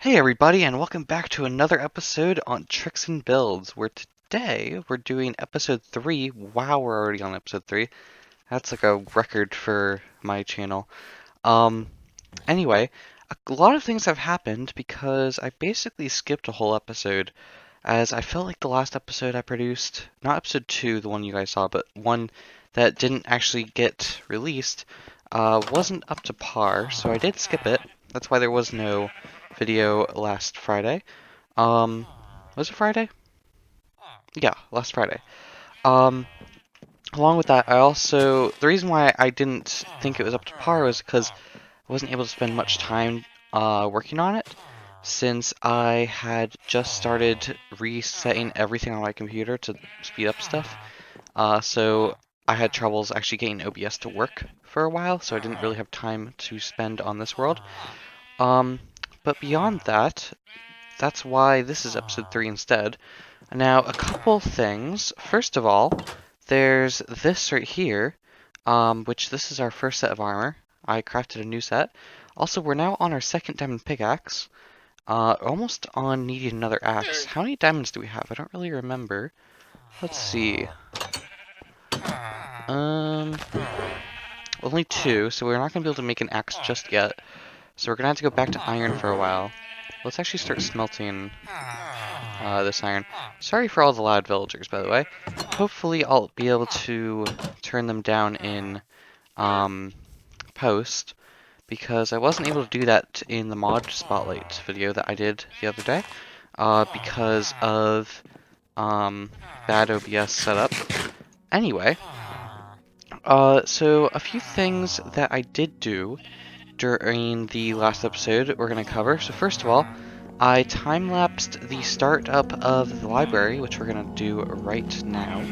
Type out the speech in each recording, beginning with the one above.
Hey everybody, and welcome back to another episode on Trikzon Builds, where today we're doing episode 3. Wow, we're already on episode 3. That's like a record for my channel. Um, anyway, a lot of things have happened because I basically skipped a whole episode, as I felt like the last episode I produced, not episode 2, the one you guys saw, but one that didn't actually get released, wasn't up to par, so I did skip it. That's why there was no video last Friday. Was it Friday? Yeah, last Friday. Um, Along with that, the reason why I didn't think it was up to par was because I wasn't able to spend much time working on it, since I had just started resetting everything on my computer to speed up stuff. So I had troubles actually getting OBS to work for a while, so I didn't really have time to spend on this world. Um, but beyond that, that's why this is episode 3 instead. Now, a couple things. First of all, there's this right here, which this is our first set of armor. I crafted a new set. Also, we're now on our second diamond pickaxe. Almost on needing another axe. How many diamonds do we have? I don't really remember. Let's see. Um, Only 2, so we're not going to be able to make an axe just yet. So we're going to have to go back to iron for a while. Let's actually start smelting this iron. Sorry for all the loud villagers, by the way. Hopefully I'll be able to turn them down in post, because I wasn't able to do that in the mod spotlight video that I did the other day, because of bad OBS setup. Anyway, so a few things that I did do during the last episode we're going to cover. So first of all, I time-lapsed the startup of the library, which we're going to do right now.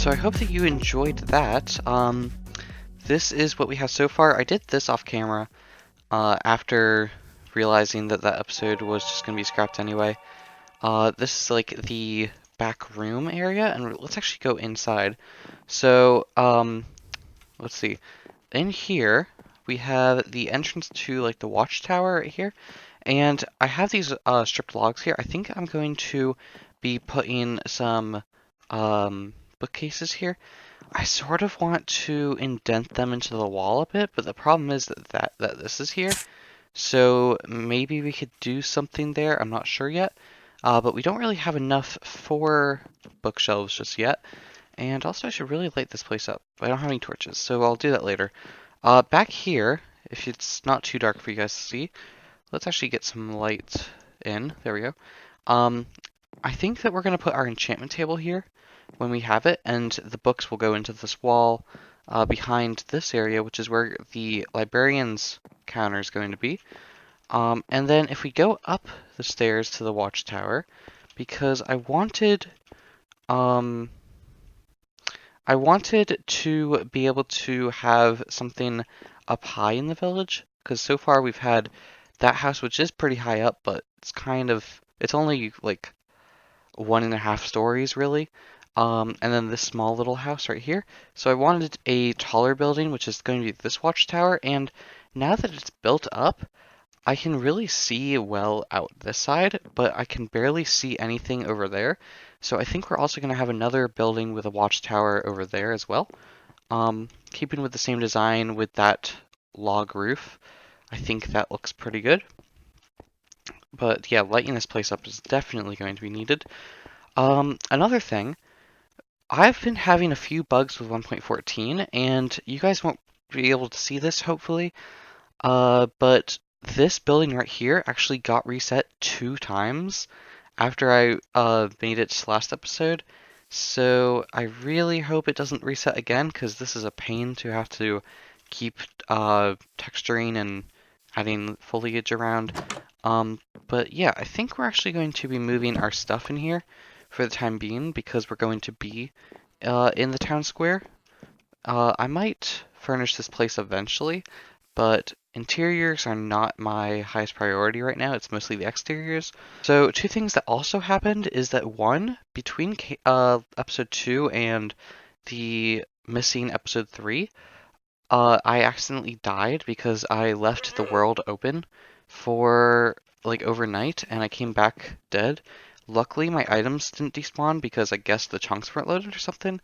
So I hope that you enjoyed that. This is what we have so far. I did this off camera after realizing that that episode was just going to be scrapped anyway. This is like the back room area, and let's actually go inside. So, let's see. In here, we have the entrance to like the watchtower right here. And I have these stripped logs here. I think I'm going to be putting some bookcases here. I sort of want to indent them into the wall a bit, but the problem is that this is here. So maybe we could do something there. I'm not sure yet. But we don't really have enough for bookshelves just yet. And also I should really light this place up. I don't have any torches, so I'll do that later. Back here, if it's not too dark for you guys to see, let's actually get some light in. There we go. I think that we're going to put our enchantment table here when we have it, and the books will go into this wall behind this area, which is where the librarian's counter is going to be. And then if we go up the stairs to the watchtower, because I wanted to be able to have something up high in the village, because so far we've had that house, which is pretty high up, but it's only like 1.5 stories really. And then this small little house right here. So I wanted a taller building, which is going to be this watchtower, and now that it's built up, I can really see well out this side, but I can barely see anything over there. So I think we're also going to have another building with a watchtower over there as well. Keeping with the same design with that log roof. I think that looks pretty good. But yeah, lighting this place up is definitely going to be needed. Another thing, I've been having a few bugs with 1.14, and you guys won't be able to see this, hopefully. But this building right here actually got reset 2 times after I made its last episode. So I really hope it doesn't reset again, because this is a pain to have to keep texturing and adding foliage around. But yeah, I think we're actually going to be moving our stuff in here for the time being, because we're going to be in the town square. I might furnish this place eventually, but interiors are not my highest priority right now. It's mostly the exteriors. So 2 things that also happened is that, one, between episode 2 and the missing episode 3, I accidentally died because I left the world open for like overnight, and I came back dead. Luckily, my items didn't despawn because I guess the chunks weren't loaded or something.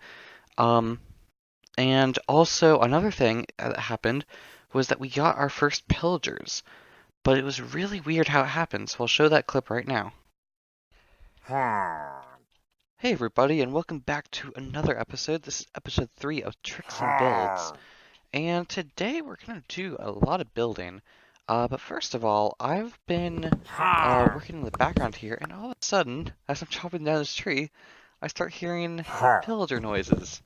And also another thing that happened was that we got our first pillagers, but it was really weird how it happened, so I'll show that clip right now. Hey everybody, and welcome back to another episode. This is episode 3 of Trikzon Builds. And today we're going to do a lot of building. But first of all, I've been working in the background here, and all of a sudden, as I'm chopping down this tree, I start hearing pillager noises.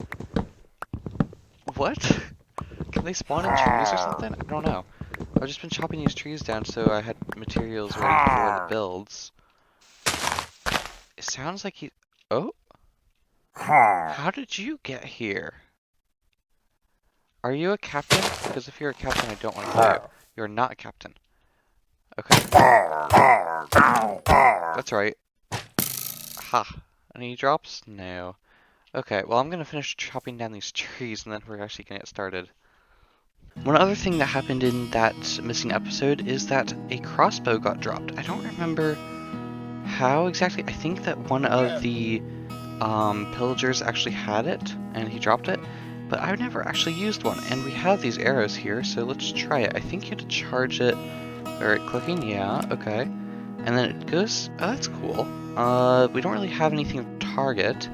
What? Can they spawn in trees or something? I don't know. I've just been chopping these trees down so I had materials ready for the builds. It sounds like he... Oh? How did you get here? Are you a captain? Because if you're a captain, I don't want to kill you. You're not a captain. Okay. That's right. Ha. Any drops? No. Okay, well I'm gonna finish chopping down these trees and then we're actually gonna get started. One other thing that happened in that missing episode is that a crossbow got dropped. I don't remember how exactly. I think that one of the pillagers actually had it and he dropped it, but I've never actually used one. And we have these arrows here, so let's try it. I think you have to charge it by right-clicking. Yeah, okay. And then it goes... Oh, that's cool. We don't really have anything to target,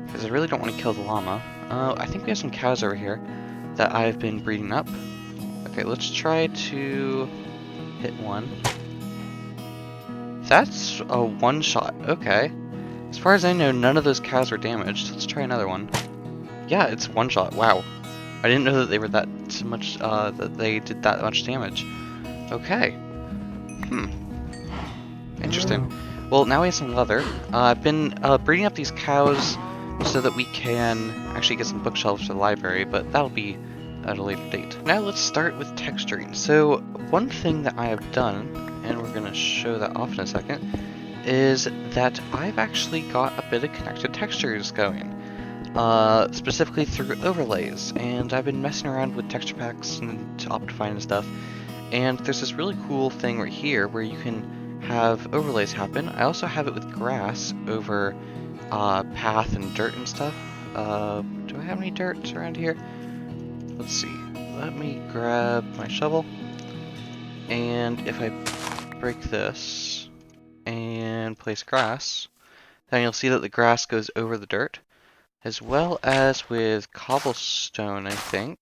because I really don't want to kill the llama. I think we have some cows over here that I've been breeding up. Okay, let's try to hit one. That's a one-shot. Okay. As far as I know, none of those cows were damaged. Let's try another one. Yeah, it's one shot. Wow. I didn't know that they were that much, that they did that much damage. Okay. Interesting. Well, now we have some leather. I've been breeding up these cows so that we can actually get some bookshelves for the library, but that'll be at a later date. Now let's start with texturing. So one thing that I have done, and we're going to show that off in a second, is that I've actually got a bit of connected textures going. Specifically through overlays, and I've been messing around with texture packs and Optifine and stuff, and there's this really cool thing right here where you can have overlays happen. I also have it with grass over path and dirt and stuff. Do I have any dirt around here? Let's see. Let me grab my shovel, and if I break this and place grass, then you'll see that the grass goes over the dirt. As well as with cobblestone, I think.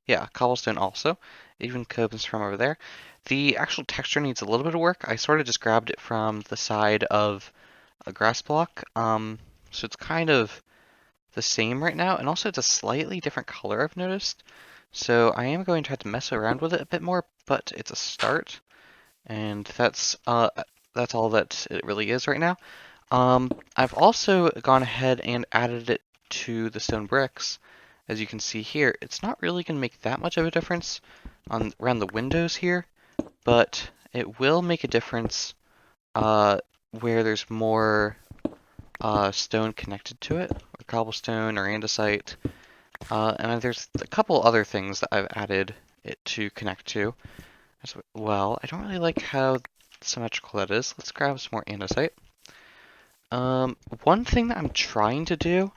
Yeah, cobblestone also. It even comes from over there. The actual texture needs a little bit of work. I sort of just grabbed it from the side of a grass block. So it's kind of the same right now, and also it's a slightly different color, I've noticed. So I am going to have to mess around with it a bit more, but it's a start, and that's all that it really is right now. I've also gone ahead and added it to the stone bricks. As you can see here, it's not really going to make that much of a difference around the windows here, but it will make a difference where there's more stone connected to it, or cobblestone or andesite. And there's a couple other things that I've added it to connect to as well. I don't really like how symmetrical that is. Let's grab some more andesite. One thing that I'm trying to do,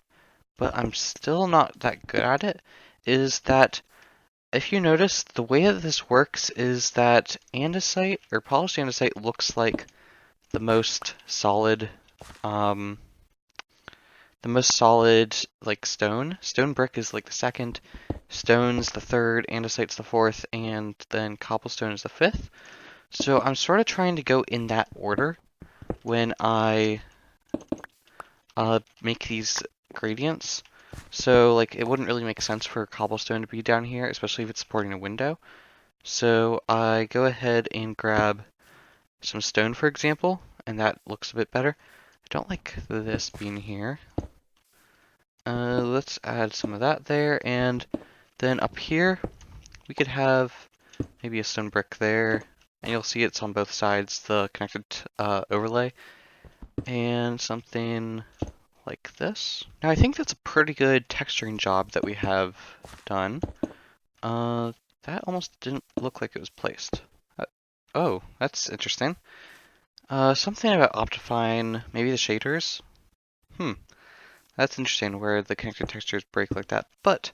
but I'm still not that good at it, is that if you notice, the way that this works is that andesite, or polished andesite, looks like the most solid, like stone. Stone brick is like the second, stone's the third, andesite's the fourth, and then cobblestone is the fifth. So I'm sort of trying to go in that order when I make these gradients. So like it wouldn't really make sense for cobblestone to be down here, especially if it's supporting a window. So I go ahead and grab some stone, for example, and that looks a bit better. I don't like this being here. Let's add some of that there, and then up here we could have maybe a stone brick there, and you'll see it's on both sides, the connected overlay, and something like this. Now I think that's a pretty good texturing job that we have done. That almost didn't look like it was placed. Oh, that's interesting. Something about Optifine, maybe the shaders? That's interesting where the connected textures break like that, but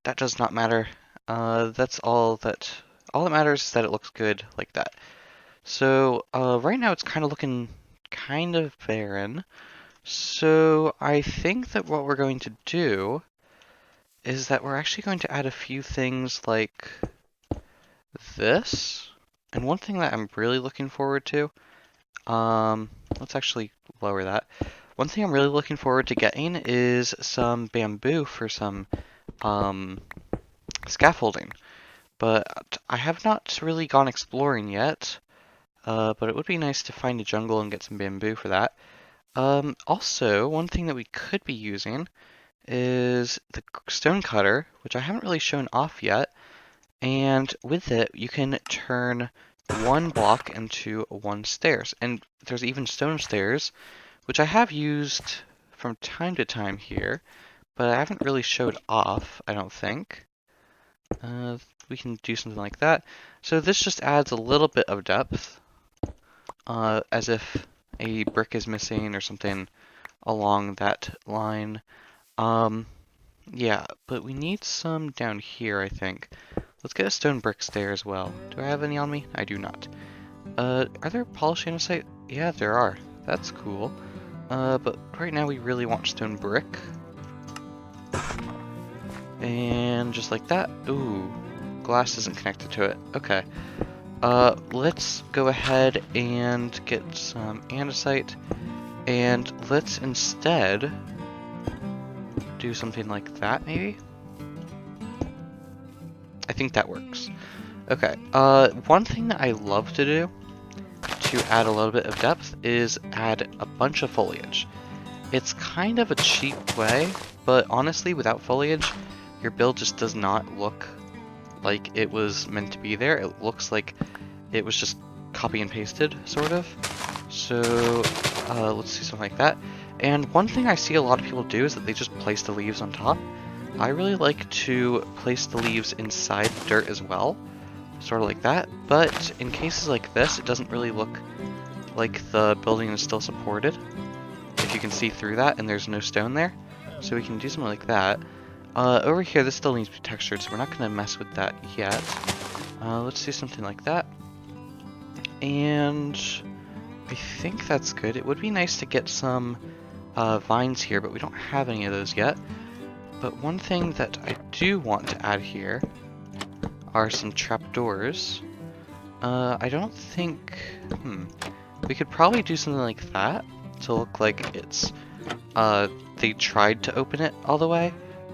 that does not matter. That's all that matters is that it looks good like that. So, right now it's kind of looking kind of barren. So I think that what we're going to do is that we're actually going to add a few things like this. And one thing that I'm really looking forward to, let's actually lower that. One thing I'm really looking forward to getting is some bamboo for some scaffolding. But I have not really gone exploring yet, but it would be nice to find a jungle and get some bamboo for that. Also, one thing that we could be using is the stone cutter, which I haven't really shown off yet. And with it, you can turn one block into one stairs. And there's even stone stairs, which I have used from time to time here, but I haven't really showed off, I don't think. We can do something like that. So this just adds a little bit of depth, as if a brick is missing or something along that line. Yeah, but we need some down here, I think. Let's get a stone brick stair as well. Do I have any on me? I do not. Are there polished andesite? Yeah, there are. That's cool. But right now we really want stone brick. And just like that. Ooh, glass isn't connected to it. Okay. Let's go ahead and get some andesite. And let's instead do something like that, maybe? I think that works. Okay, one thing that I love to do to add a little bit of depth is add a bunch of foliage. It's kind of a cheap way, but honestly, without foliage, your build just does not look like it was meant to be there. It looks like it was just copy and pasted, sort of. So let's do something like that. And one thing I see a lot of people do is that they just place the leaves on top. I really like to place the leaves inside the dirt as well, sort of like that. But in cases like this, it doesn't really look like the building is still supported, if you can see through that and there's no stone there. So we can do something like that. Over here, this still needs to be textured, so we're not going to mess with that yet. Let's do something like that. And I think that's good. It would be nice to get some vines here, but we don't have any of those yet. But one thing that I do want to add here are some trapdoors. I don't think... We could probably do something like that to look like it's... they tried to open it all the way,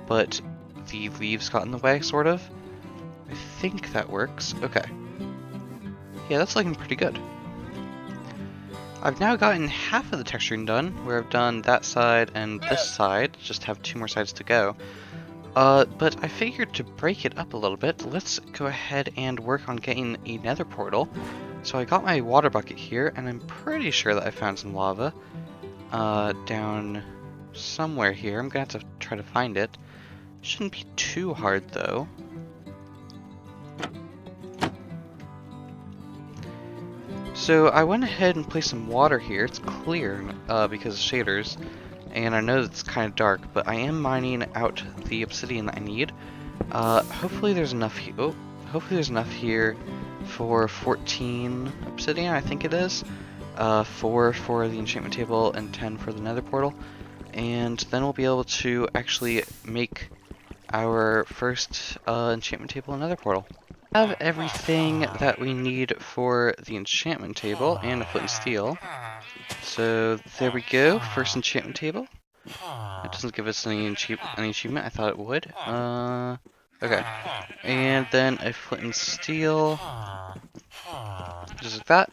but the leaves got in the way, sort of. I think that works. Okay. Yeah, that's looking pretty good. I've now gotten half of the texturing done, where I've done that side and this side, just have 2 more sides to go. But I figured to break it up a little bit, let's go ahead and work on getting a nether portal. So I got my water bucket here, and I'm pretty sure that I found some lava, down somewhere here. I'm gonna have to try to find it. Shouldn't be too hard, though. So I went ahead and placed some water here. It's clear because of shaders, and I know it's kind of dark, but I am mining out the obsidian that I need. Hopefully there's enough here. Oh, hopefully there's enough here for 14 obsidian, I think it is. 4 for the enchantment table and 10 for the nether portal. And then we'll be able to actually make our first enchantment table and nether portal. Have everything that we need for the enchantment table and a flint and steel. So there we go, first enchantment table. It doesn't give us any achievement. I thought it would. Okay. And then a flint and steel, just like that.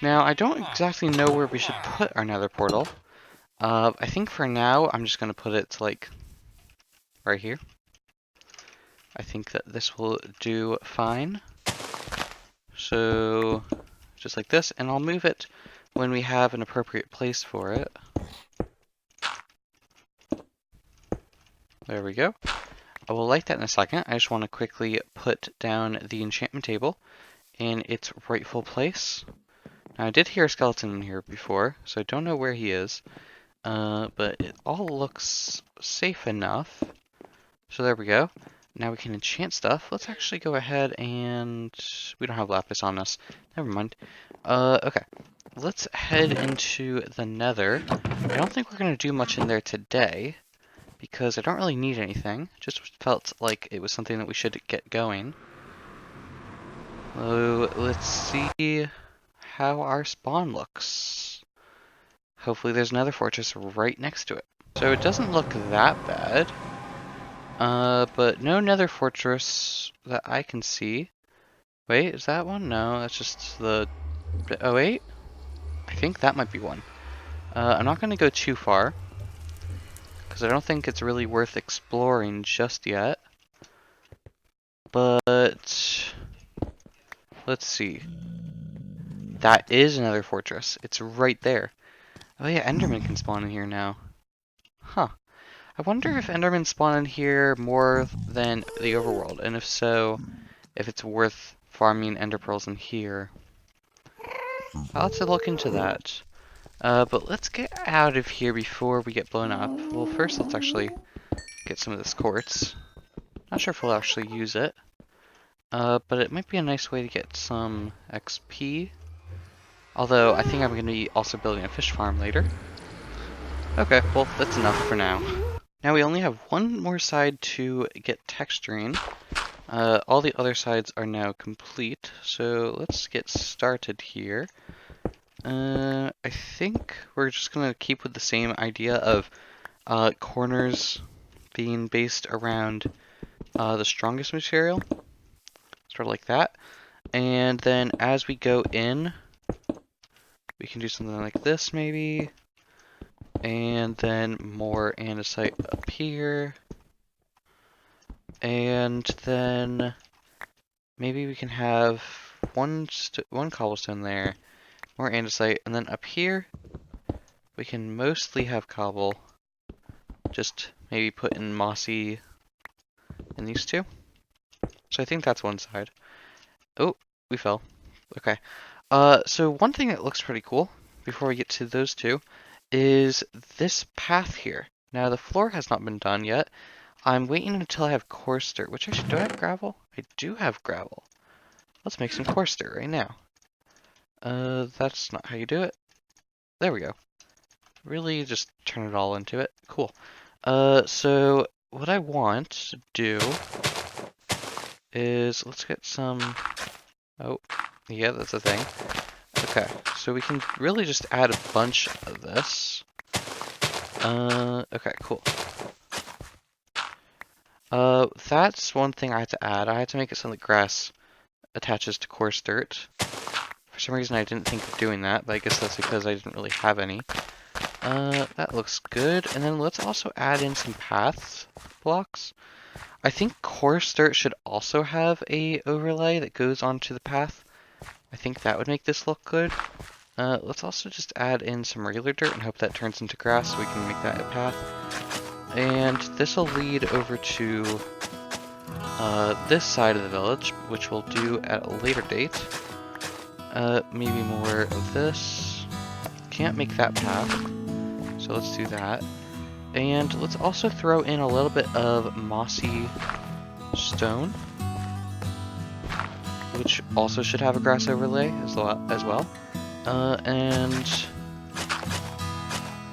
Now I don't exactly know where we should put our nether portal. I think for now I'm just gonna put it to like right here. I think that this will do fine. So, just like this, and I'll move it when we have an appropriate place for it. There we go. I will light that in a second. I just want to quickly put down the enchantment table in its rightful place. Now, I did hear a skeleton in here before, so I don't know where he is, but it all looks safe enough. So there we go. Now we can enchant stuff. Let's actually go ahead and... We don't have lapis on us. Never mind. Okay. Let's head into the nether. I don't think we're going to do much in there today, because I don't really need anything. Just felt like it was something that we should get going. Let's see how our spawn looks. Hopefully there's another fortress right next to it. So it doesn't look that bad. But no nether fortress that I can see. Wait, is that one? No, that's just the... Oh, wait? I think that might be one. I'm not going to go too far, because I don't think it's really worth exploring just yet. But... let's see. That is another fortress. It's right there. Oh yeah, Enderman can spawn in here now. Huh. I wonder if Endermen spawn in here more than the overworld, and if so, if it's worth farming ender pearls in here. I'll have to look into that. But let's get out of here before we get blown up. Well, first let's actually get some of this quartz. Not sure if we'll actually use it. But it might be a nice way to get some XP. Although, I think I'm going to be also building a fish farm later. Okay, well, that's enough for now. Now we only have one more side to get texturing. All the other sides are now complete, so let's get started here. I think we're just gonna keep with the same idea of corners being based around the strongest material, sort of like that. And then as we go in, we can do something like this maybe. And then more andesite up here. And then maybe we can have one cobblestone there, more andesite, and then up here we can mostly have cobble. Just maybe put in mossy in these two. So I think that's one side. Oh, we fell. Okay. So one thing that looks pretty cool before we get to those two is this path here. Now the floor has not been done yet. I'm waiting until I have coarse dirt, which actually, do I have gravel? I do have gravel. Let's make some coarse dirt right now. That's not how you do it. There we go. Really just turn it all into it. Cool. So what I want to do is, let's get some, oh, yeah, that's a thing. Okay, so we can really just add a bunch of this. Okay, cool. That's one thing I had to add. I had to make it so that grass attaches to coarse dirt. For some reason I didn't think of doing that, but I guess that's because I didn't really have any. That looks good. And then let's also add in some paths blocks. I think coarse dirt should also have a overlay that goes onto the path. I think that would make this look good. Let's also just add in some regular dirt and hope that turns into grass so we can make that a path. And this will lead over to this side of the village, which we'll do at a later date. Maybe more of this. Can't make that path, so let's do that. And let's also throw in a little bit of mossy stone, which also should have a grass overlay as well. And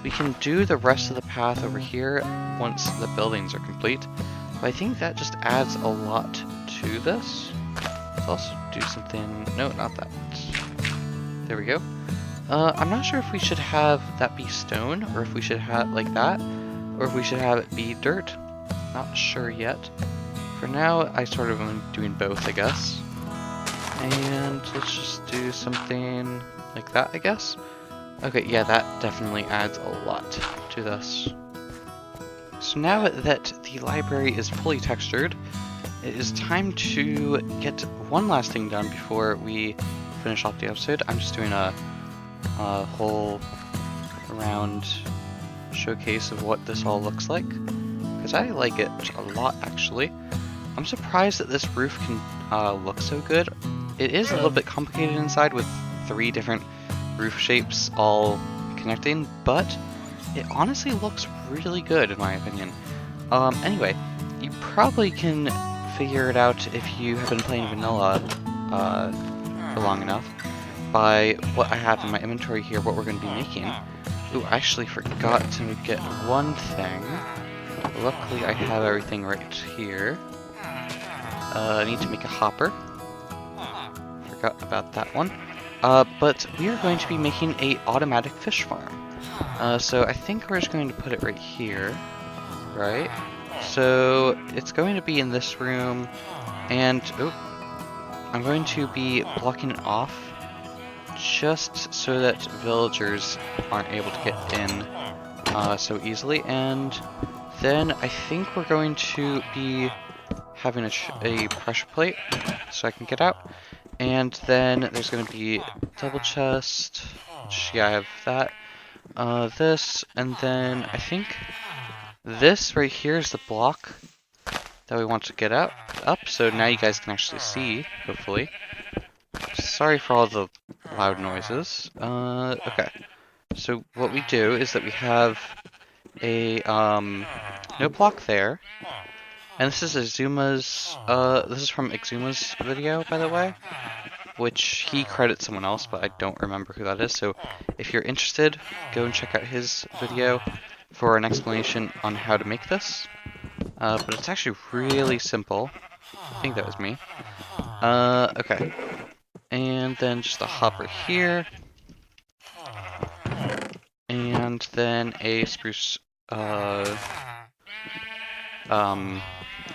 we can do the rest of the path over here once the buildings are complete. But I think that just adds a lot to this. Let's also do something, no, not that. There we go. I'm not sure if we should have that be stone, or if we should have like that, or if we should have it be dirt. Not sure yet. For now, I sort of am doing both, I guess. And let's just do something like that, I guess. Okay, yeah, that definitely adds a lot to this. So now that the library is fully textured, it is time to get one last thing done before we finish off the episode. I'm just doing a whole around showcase of what this all looks like, because I like it a lot, actually. I'm surprised that this roof can look so good. It is a little bit complicated inside with 3 different roof shapes all connecting, but it honestly looks really good in my opinion. Anyway, you probably can figure it out if you have been playing vanilla for long enough by what I have in my inventory here, what we're going to be making. Ooh, I actually forgot to get one thing. Luckily I have everything right here. I need to make a hopper. Forgot about that one. But we are going to be making a automatic fish farm. So I think we're just going to put it right here, right? So it's going to be in this room, and I'm going to be blocking it off just so that villagers aren't able to get in so easily. And then I think we're going to be having a pressure plate so I can get out. And then there's going to be double chest, which, yeah, I have that. This, and then I think this right here is the block that we want to get up. So now you guys can actually see, hopefully. Sorry for all the loud noises. Okay. So what we do is that we have a no block there. And this is Exuma's, this is from Exuma's video, by the way, which he credits someone else, but I don't remember who that is. So if you're interested, go and check out his video for an explanation on how to make this. But it's actually really simple. I think that was me. Okay. And then just a hopper here. And then a spruce,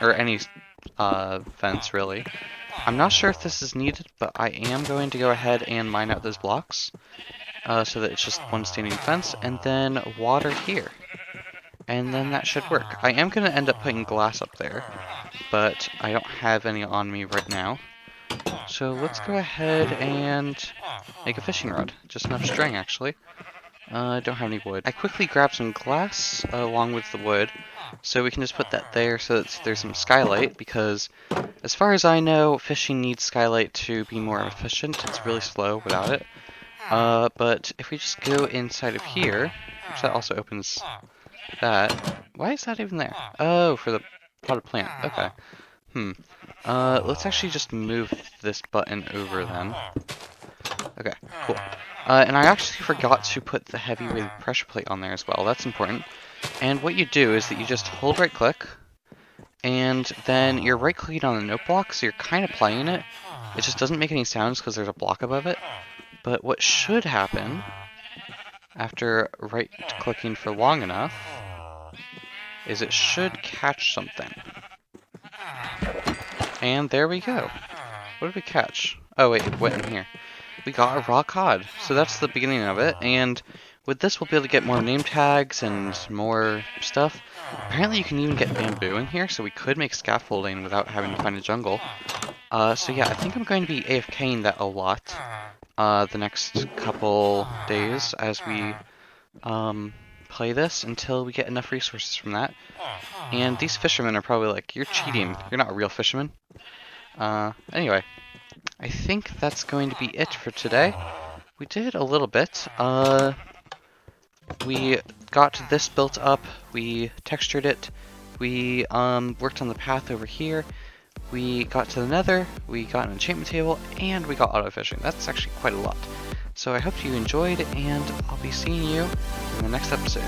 or any fence, really. I'm not sure if this is needed, but I am going to go ahead and mine out those blocks. so that it's just one standing fence, and then water here. And then that should work. I am going to end up putting glass up there, but I don't have any on me right now. So let's go ahead and make a fishing rod. Just enough string, actually. I don't have any wood. I quickly grabbed some glass along with the wood, so we can just put that there so that there's some skylight, because as far as I know, fishing needs skylight to be more efficient. It's really slow without it. But if we just go inside of here, which that also opens that. Why is that even there? Oh, for the potted plant. Okay. Let's actually just move this button over then. Okay, cool. And I actually forgot to put the heavy-weighted pressure plate on there as well. That's important. And what you do is that you just hold right-click, and then you're right-clicking on the note block, so you're kind of playing it. It just doesn't make any sounds because there's a block above it. But what should happen after right-clicking for long enough is it should catch something. And there we go. What did we catch? Oh wait, it went in here. We got a raw cod. So that's the beginning of it. And with this, we'll be able to get more name tags and more stuff. Apparently you can even get bamboo in here, so we could make scaffolding without having to find a jungle. So yeah, I think I'm going to be AFKing that a lot the next couple days as we play this until we get enough resources from that. And these fishermen are probably like, you're cheating. You're not a real fisherman. Anyway, I think that's going to be it for today. We did a little bit. We got this built up, we textured it, we worked on the path over here, we got to the Nether, we got an enchantment table, and we got auto fishing. That's actually quite a lot. So I hope you enjoyed, and I'll be seeing you in the next episode.